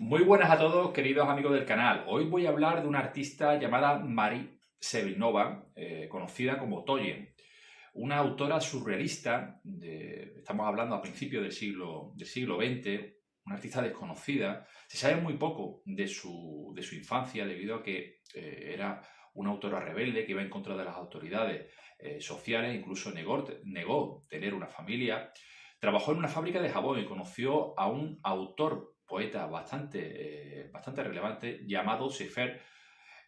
Muy buenas a todos, queridos amigos del canal. Hoy voy a hablar de una artista llamada Marie Sevilnova, conocida como Toyen, una autora surrealista, estamos hablando a principios del siglo XX, una artista desconocida. Se sabe muy poco de su infancia debido a que era una autora rebelde que iba en contra de las autoridades sociales, incluso negó tener una familia. Trabajó en una fábrica de jabón y conoció a un autor, poeta bastante relevante llamado Sefer.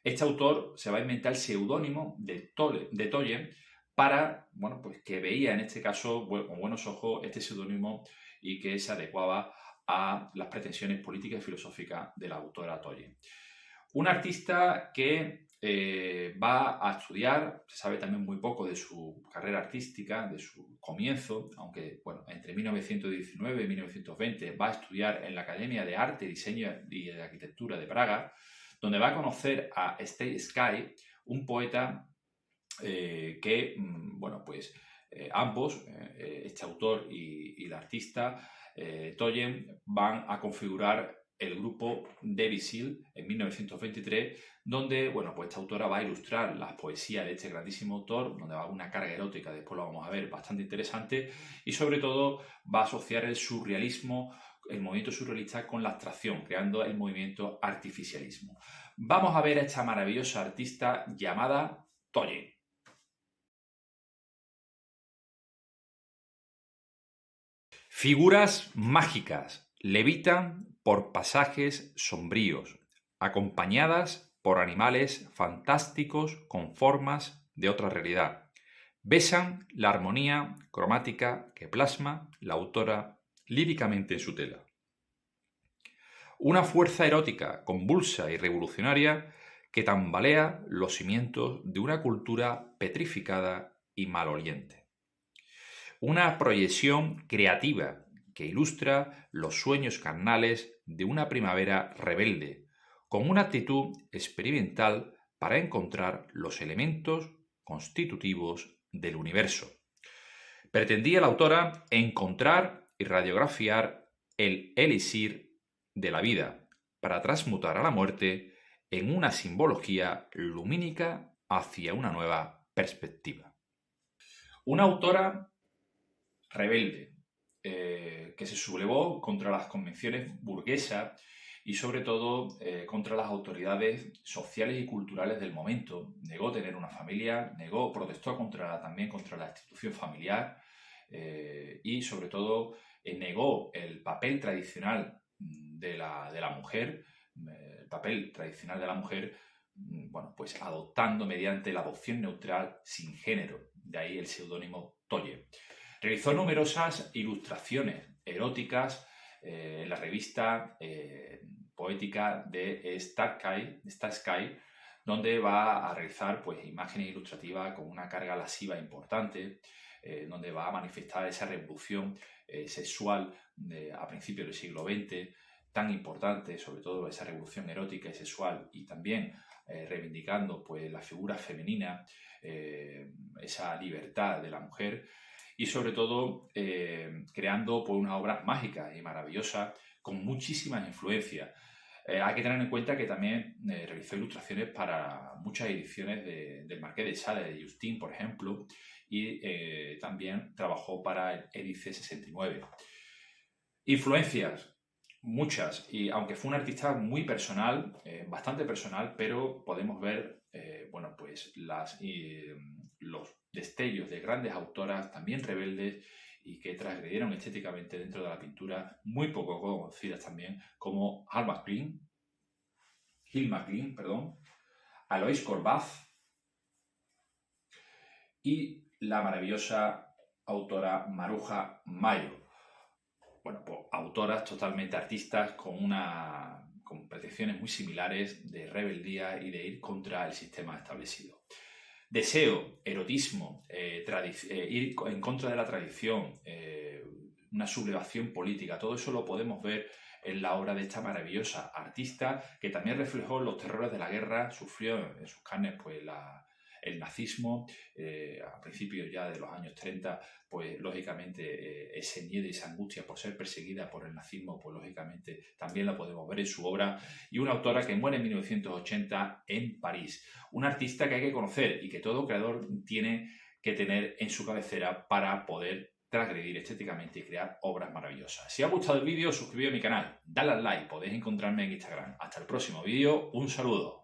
Este autor se va a inventar el seudónimo de Toyen para, bueno, pues que veía en este caso con buenos ojos este seudónimo y que se adecuaba a las pretensiones políticas y filosóficas de la autora Toyen. Un artista que va a estudiar, se sabe también muy poco de su carrera artística, de su comienzo, aunque bueno, entre 1919 y 1920 va a estudiar en la Academia de Arte, Diseño y de Arquitectura de Praga, donde va a conocer a Stay Sky, un poeta que, bueno, pues ambos, este autor y la artista, Toyen, van a configurar el grupo Devisil en 1923, donde, bueno, pues esta autora va a ilustrar las poesías de este grandísimo autor, donde va a haber una carga erótica, después lo vamos a ver, bastante interesante, y sobre todo va a asociar el surrealismo, el movimiento surrealista con la abstracción, creando el movimiento artificialismo. Vamos a ver a esta maravillosa artista llamada Toyen. Figuras mágicas levitan por pasajes sombríos, acompañadas por animales fantásticos con formas de otra realidad. Besan la armonía cromática que plasma la autora líricamente en su tela. Una fuerza erótica convulsa y revolucionaria que tambalea los cimientos de una cultura petrificada y maloliente. Una proyección creativa que ilustra los sueños carnales de una primavera rebelde, con una actitud experimental para encontrar los elementos constitutivos del universo. Pretendía la autora encontrar y radiografiar el elixir de la vida para transmutar a la muerte en una simbología lumínica hacia una nueva perspectiva. Una autora rebelde, que se sublevó contra las convenciones burguesas y sobre todo contra las autoridades sociales y culturales del momento. Negó tener una familia, protestó también contra la institución familiar y sobre todo negó el papel tradicional de la mujer, bueno, pues adoptando mediante la adopción neutral sin género, de ahí el seudónimo Toyen. Realizó numerosas ilustraciones eróticas en la revista poética de Star Sky, donde va a realizar pues, imágenes ilustrativas con una carga lasciva importante, donde va a manifestar esa revolución sexual a principios del siglo XX, tan importante, sobre todo esa revolución erótica y sexual, y también reivindicando pues, la figura femenina, esa libertad de la mujer, y sobre todo creando pues, unas obras mágicas y maravillosas con muchísimas influencias. Hay que tener en cuenta que también realizó ilustraciones para muchas ediciones del Marqués de Sade, de Justin, por ejemplo, y también trabajó para el Édice 69. Influencias, muchas, y aunque fue un artista muy personal, bastante personal, pero podemos ver, bueno, pues los destellos de grandes autoras, también rebeldes, y que transgredieron estéticamente dentro de la pintura, muy poco conocidas también, como Hill MacLean, Alois Corbaz y la maravillosa autora Maruja Mayo. Bueno, pues autoras totalmente artistas con pretensiones muy similares de rebeldía y de ir contra el sistema establecido. Deseo, erotismo, ir en contra de la tradición, una sublevación política, todo eso lo podemos ver en la obra de esta maravillosa artista que también reflejó los terrores de la guerra, sufrió en sus carnes pues, el nazismo, a principios ya de los años 30, pues lógicamente ese miedo y esa angustia por ser perseguida por el nazismo, pues lógicamente también la podemos ver en su obra. Y una autora que muere en 1980 en París. Una artista que hay que conocer y que todo creador tiene que tener en su cabecera para poder transgredir estéticamente y crear obras maravillosas. Si os ha gustado el vídeo, suscribíos a mi canal, dale al like, podéis encontrarme en Instagram. Hasta el próximo vídeo, un saludo.